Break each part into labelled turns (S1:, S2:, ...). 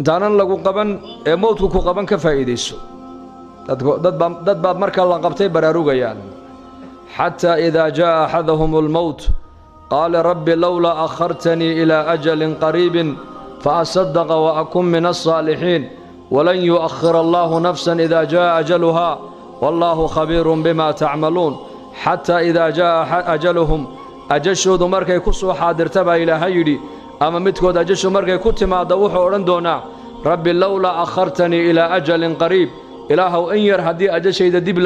S1: intaanan lagu qaban ee mowdku ku qaban ka faa'iidayso dad baa marka la qabtay baraarugayaan xataa idaa jaa axadahum almowt qaala rabbi lowlaa akhartanii ilaa ajalin qariibin faasadaqa waakun min alsaalixiin walan yu'akhir allaahu nafsan idaa jaa ajaluhaa wallaahu khabiirun bimaa tacmaluun xataa idaa jaa ajaluhum ajashoodu markay ku soo xaadirta baa ilaahay yidhi ama midkood ajashu markay ku timaadda wuxuu odhan doonaa rabbi lowlaa akhartanii ilaa ajalin qariib ilaahow in yar haddii ajashayda dib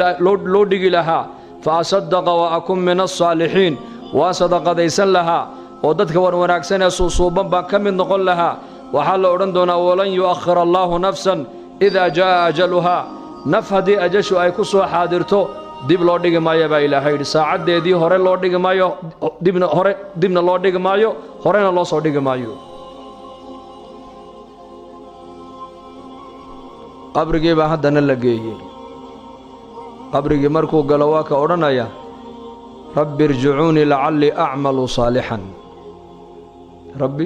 S1: loo dhigi lahaa fa asadaqa wa akun min alsaalixiin waa sadaqadaysan lahaa oo dadka wanwanaagsan ee suusuuban baan ka mid noqon lahaa waxaa la odhan doonaa walan yu'akhir allaahu nafsan idaa jaa'a ajaluhaa naf haddii ajashu ay ku soo xaadirto dib loo dhigi maayo baa ilaahay yidhi saacaddeedii hore loo dhigi maayo dibna loo dhigi maayo horena loo soo dhigi maayo qabrigii baa haddana la geeyey qabrigii markuu galo waa ka odhanaya rabbi irjicuunii lacallii acmalu saalixan rabbi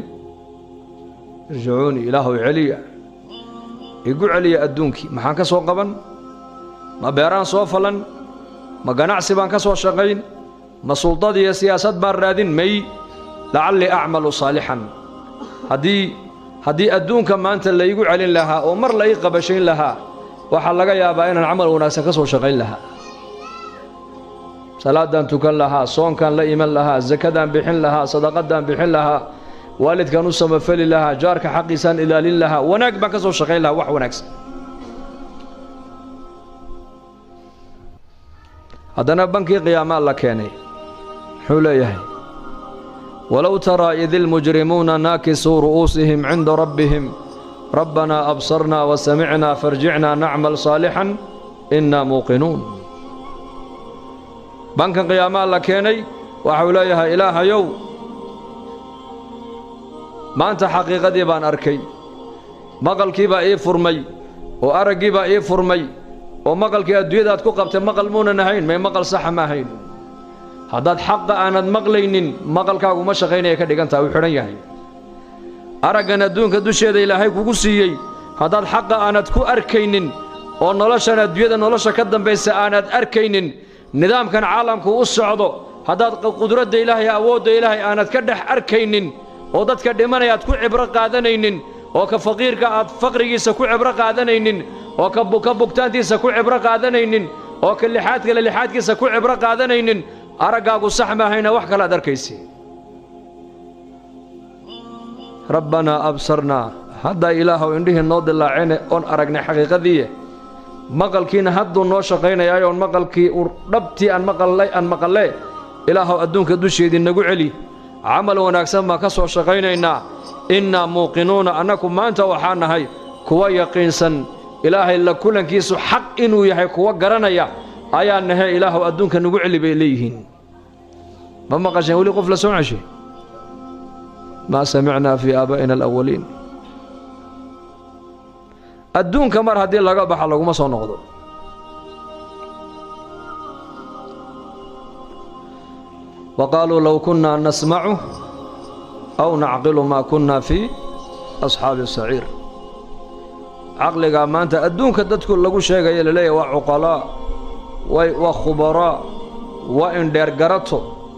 S1: irjicuunii ilaahow celiya igu celiya adduunkii maxaan ka soo qaban ma beeraan soo falan ma ganacsi baan ka soo shaqayn ma suldad iyo siyaasad baan raadin may lacallii acmalu saalixan haddii adduunka maanta laygu celin lahaa oo mar la ii qabashayn lahaa waxaa laga yaabaa inaan camal wanaagsan ka soo shaqayn lahaa salaadaan tukan lahaa soonkaan la iman lahaa sakadaan bixin lahaa sadaqadaan bixin lahaa waalidkaan u samafali lahaa jaarka xaqiisaan ilaalin lahaa wanaag baan ka soo shaqayn lahaa wax wanaagsan haddana bankii qiyaamaa la keenay muxuu leeyahay walow taraa id ilmujrimuuna naakisuu ru'uusihim cinda rabbihim rabbanaa absarnaa wasamicnaa farjicnaa nacmal saalixan innaa muuqinuun bankan qiyaamaa la keenay waxau leeyahay ilaahayow maanta xaqiiqadii baan arkay maqalkii baa ii furmay oo araggii baa ii furmay oo maqalkii adduunyadaad ku qabtay maqal muunan ahayn may maqal saxa ma ahayn haddaad xaqa aanad maqlaynin maqalkaagu ma shaqaynaya ka dhigantaha uu xidhan yahay araggan adduunka dusheeda ilaahay kugu siiyey haddaad xaqa aanad ku arkaynin oo noloshan adduunyada nolosha ka dambaysa aanad arkaynin nidaamkan caalamku u socdo haddaad qudradda ilaahay awoodda ilaahay aanad ka dhex arkaynin oo dadka dhimanaya aad ku cibro qaadanaynin oo ka faqiirka aad faqrigiisa ku cibro qaadanaynin oo ka bugtaantiisa ku cibro qaadanaynin oo ka lixaadkale lixaadkiisa ku cibro qaadanaynin araggaagu sax maahayna wax kale aad arkaysi rabbanaa absarnaa haddaa ilaahow indhihii noo dilaacine oon aragnay xaqiiqadiiye maqalkiina hadduu noo shaqaynayaayoon maqalkii dhabtii aan maqallee ilaahow adduunka dusheedii nagu celi camal wanaagsan baan ka soo shaqaynaynaa innaa muuqinuuna annaku maanta waxaa nahay kuwa yaqiinsan ilaahay la kulankiisu xaq inuu yahay kuwa garanaya ayaa nahe ilaahow adduunka nagu celi bay leeyihiin ma maqasheen weli qof la soo ceshay maa samicnaa fii aabaa'ina alawaliin adduunka mar haddii laga baxa laguma soo noqdo wa qaaluu low kunnaa nasmacu aw nacqilu maa kunnaa fii asxaabi saciir caqligaa maanta adduunka dadku lagu sheegaya laleeyahay waa cuqalaa waa khubaraa waa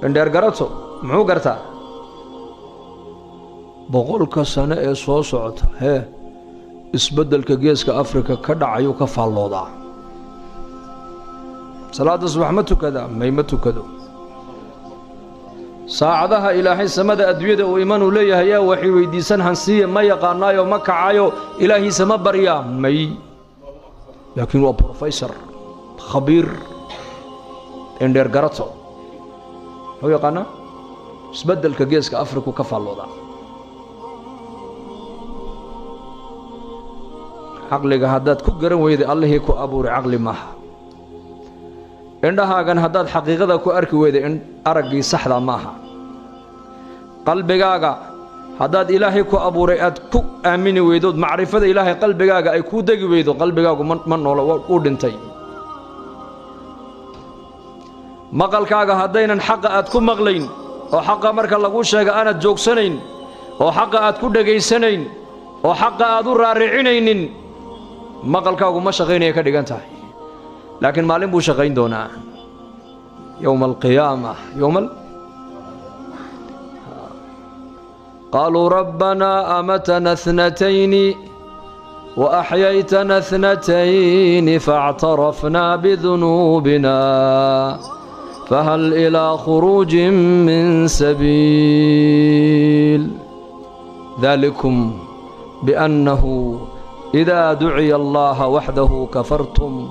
S1: indheergarato muxuu gartaa boqolka sano ee soo socota isbeddelka geeska afrika ka dhacayuu ka faalloodaa salaadda subax ma tukadaa may ma tukado saacadaha ilaahay samada adduunyada uu imanuu leeyahay yaa waxay weyddiisan hansiiya ma yaqaanaayo ma kacaayo ilaahiisa ma baryaa may laakiin waa brofesor khabiir indheergarato muxuu yaqaanaa isbeddelka geeska afriku ka faalloodaa caqliga haddaad ku garan weyday allihii ku abuuray caqli maaha indhahaagan haddaad xaqiiqada ku arki weyday araggii saxda maaha qalbigaaga haddaad ilaahay ku abuuray aad ku aamini weydood macrifada ilaahay qalbigaaga ay kuu degi weydo qalbigaagu ma noolo uu dhintay maqalkaaga haddaynan xaqa aad ku maqlayn oo xaqa marka laguu sheega aanad joogsanayn oo xaqa aad ku dhegaysanayn وحق أذو رارعينين مقالكاغو ما شقينيا كدغان تahay لكن مالين بو شقين دونا يوم القيامة قالوا ربنا أمتنا اثنتين وأحييتنا اثنتين فاعترفنا بذنوبنا فهل إلى خروج من سبيل ذلكم بأنه إذا دعي الله وحده كفرتم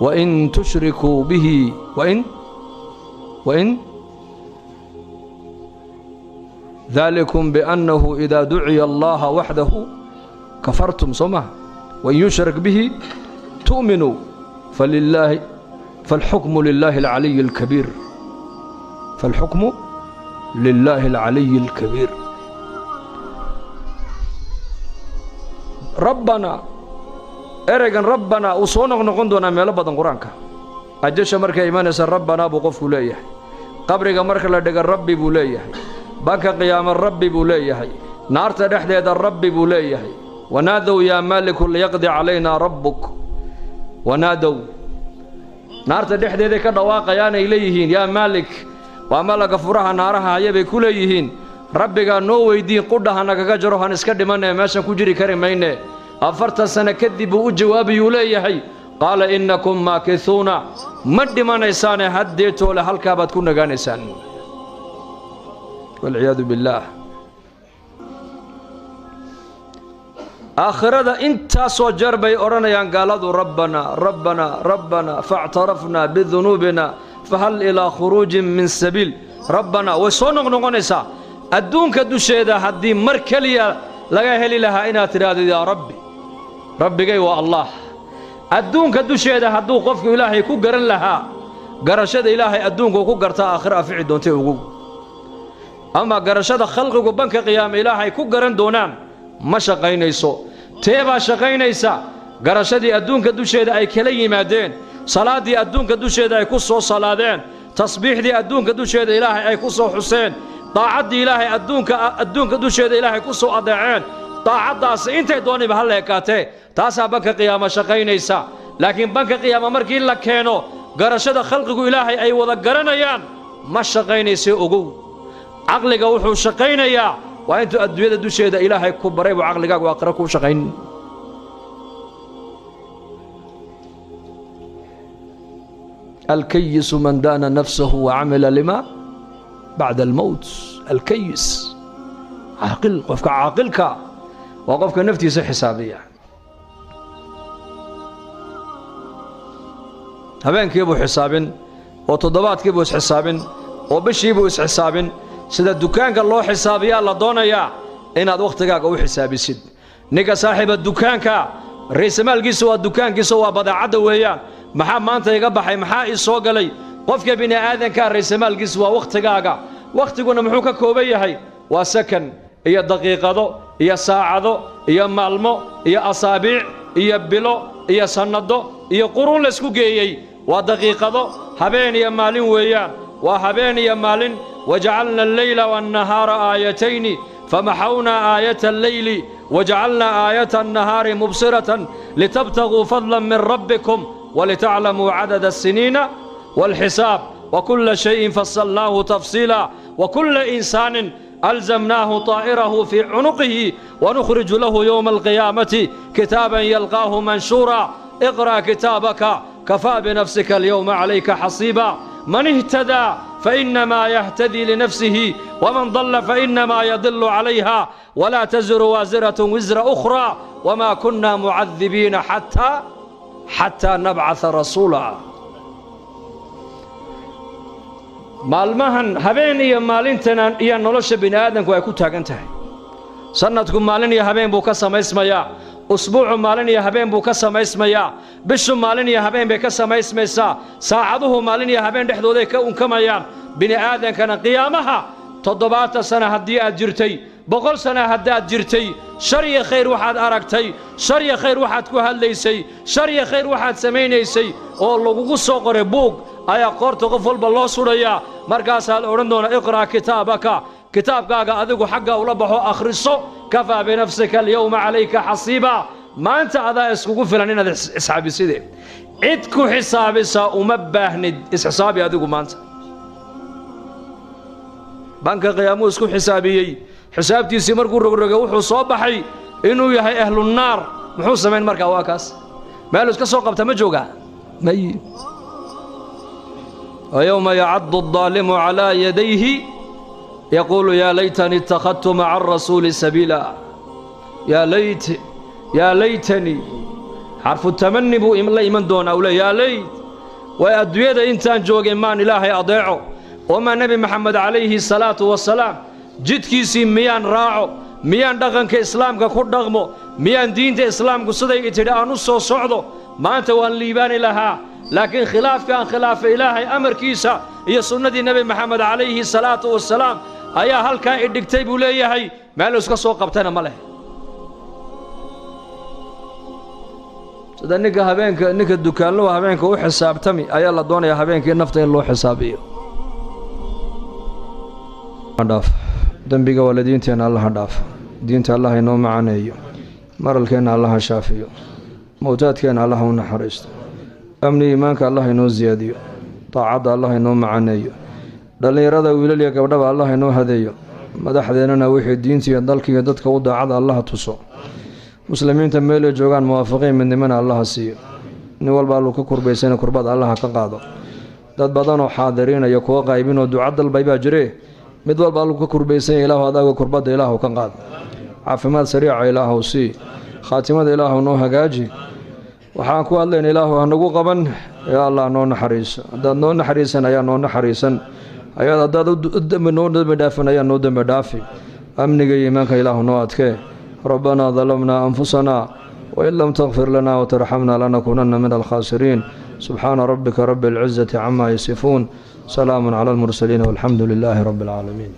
S1: وإن تشركوا به وإن ذلكم بأنه إذا دعي الله وحده كفرتم سمع وإن يشرك به تؤمنوا فالحكم لله العلي الكبير فالحكم لله العلي الكبير ربنا ereygan rabbana uu soo noqon doonaa meelo badan quraanka ajasha markay iimaanaysa rabbana buu qofku leeyahay qabriga marka la dhigo rabbi buu leeyahay banka qiyaamada rabbi buu leeyahay naarta dhexdeeda rabbi buu leeyahay wanaadaw ya maliku liyaqdi alayna rabbuk wanaadaw naarta dhexdeeda ka dhawaaqayaan ay leeyihiin ya malik waa malaga furaha naaraha ayay ku leeyihiin rabbiga noo weydiin qudhaha nagaga jaro han iska dhimanay meeshan ku jiri kari mayne أفرت سنة كذب وجواب يليه قال إنكم ماكثون مد من إنسان هديتوا لهالكابات كنا جانسان والعياذ بالله آخر هذا أنت صجر بي أرنا ينقالوا ربنا ربنا ربنا فاعترفنا بذنوبنا فهل إلى خروج من سبيل ربنا وصنع نغنسا أدونك دوشيدا هدي مركليا لا يهلي لها إنا تراد يا ربي ربي waa Allah adduunka dusheeda haduu qofku ilaahay ku garan lahaa garashada ilaahay adduunka ku garta aakhira afici doonta ugu ama garashada khalqigu banka qiyaam ilaahay ku garan doonaan ma shaqaynayso teeba shaqaynaysa garashadii adduunka dusheeda ay kala yimaadeen salaadii adduunka dusheeda ay ku soo salaadeen tasbiixdii adduunka dusheeda ilaahay ay ku soo xuseen taacadii ilaahay adduunka dusheeda ilaahay ku soo adeeceen taacadaas intay doonayba hal leekaatee taasaa banka qiyaama shaqaynaysa laakiin banka qiyaama markii la keeno garashada khalqigu ilaahay ay wada garanayaan ma shaqaynayso ogow aqliga wuxuu shaqaynayaa waa intuu adduunyada dusheeda ilaahay ku baray buu aqligaagu aakhira ku shaqayn الكيس من دان نفسه وعمل لما بعد الموت الكيس عاقل قفك عاقلك وقفك نفتيس حسابية habeenkii buu xisaabin oo toddobaadkii buu isxisaabin oo bishii buu isxisaabin sida dukaanka loo xisaabiyaa la doonayaa inaad waqtigaaga u xisaabisid ninka saaxiiba dukaanka raysamaalkiisu waa dukaankiisu waa badeecada weeyaan maxaa maanta iga baxay maxaa ii soo galay qofka bini aadanka raysamaalkiisu waa waqtigaaga waqtiguna muxuu ka kooban yahay waa sakan iyo daqiiqado iyo saacado iyo maalmo iyo asaabiic iyo bilo iyo sanado iyo quruun la isku geeyay ودقيقة هبين يا مالين ويان وهبين يا مالين وجعلنا الليل والنهار آيتين فمحونا آية الليل وجعلنا آية النهار مبصرة لتبتغوا فضلا من ربكم ولتعلموا عدد السنين والحساب وكل شيء فصلناه تفصيلا وكل إنسان ألزمناه طائره في عنقه ونخرج له يوم القيامة كتابا يلقاه منشورا اقرأ كتابك كفى بنفسك اليوم عليك حصيبا من اهتدى فإنما يهتدي لنفسه ومن ضل فإنما يضل عليها ولا تزر وازرة وزر أخرى وما كنا معذبين حتى نبعث رسولا مالمهن هبين يا مالنتنا يا نولش بني آدم كوي كتاغنتهي سنتكم مالن يا هبين بو كسما اسميا أسبوع مالن يا هبين بو كسما اسميا بشو مالن يا هبين بكسما اسميسا ساعده مالن يا هبين دحدوده كأنكميان بني آدم كان قيامها تضبات سنة هدي أجرتي بقول سنة هدي أجرتي شر خير واحد أركتي شر خير واحد كهليسي شر خير واحد سمينيسي أو لوجو سوقر بوق أيا قرط قفل بالله سوريا مركز الأورندون اقرأ كتابك كتابك أذوق حقه ولا بحو أخرسه kafaa binafsika alyawma calayka xasiiba maanta adaa iskugu filan inaad isxaabiside cid ku xisaabisa uma baahnid isxisaabi adigu maanta banka qiyaamuu isku xisaabiyey xisaabtiisii markuu rogroga wuxuu soo baxay inuu yahay ahlu naar muxuu samayn markaa waa kaas meel iska soo qabta ma joogaa may ويوم يعض الظالم على يديه يقول يا ليتني اتخذت مع الرسول سبيلا يا ليتني حرف التمني بو إلا إيمان دون أولا يا ليت وأدوية إنسان جوج إيمان إلهي أضيعه وما نبي محمد عليه الصلاة والسلام جد كيسي ميان راعو ميان دغن كإسلام كخد دغمو ميان دين إسلام كصدق إتداء نص وصعده ما أنت وان ليبان لها لكن خلاف كان خلاف إلهي أمر كيسا هي سنة النبي محمد عليه الصلاة والسلام أيا هل كان إدكتيب وليه هي ما لسك سوق قبتنا مله سدنك هبينك نك الدكان له هبينك هو حساب تمي أيا الله دون يا هبينك النفط له حسابيه هداف دنبيك والدين تنا الله هداف دين الله ينوم معنا مرل كان الله شافيه موتات كان الله ونحرست أمني إيمانك الله ينو زياديو طاعة الله ينو معانيو دلني رضا ويلالي كبدب الله ينو هديو مدحديننا وحي الدين سيادلك يددك وضاعة الله تصو مسلمين تميلي جوغان موافقين من دمنا الله سيو نوال بالو كقربيسين كربات الله كقاضو داد بدانو حاضرين يكوا غايبين ودعاء البيبا جريه مدوال بالو كقربيسين إله هذا كربات إله كقاض عافمات سريعة إله وسي خاتمة إله نو هجاجي waxaan ku hadlayn ilaahu hanagu qaban yaa allah noo naxariiso hadaad noo naxariisan ayaa noo naxariisan ayaad hadaad noo dambi dhaafan ayaa noo dambi dhaafi amniga iyo iimaanka ilaahu noo adkee ربنا ظلمنا أنفسنا وإن لم تغفر لنا وترحمنا لنكونن من الخاسرين سبحان ربك رب العزة عما يصفون سلام على المرسلين والحمد لله رب العالمين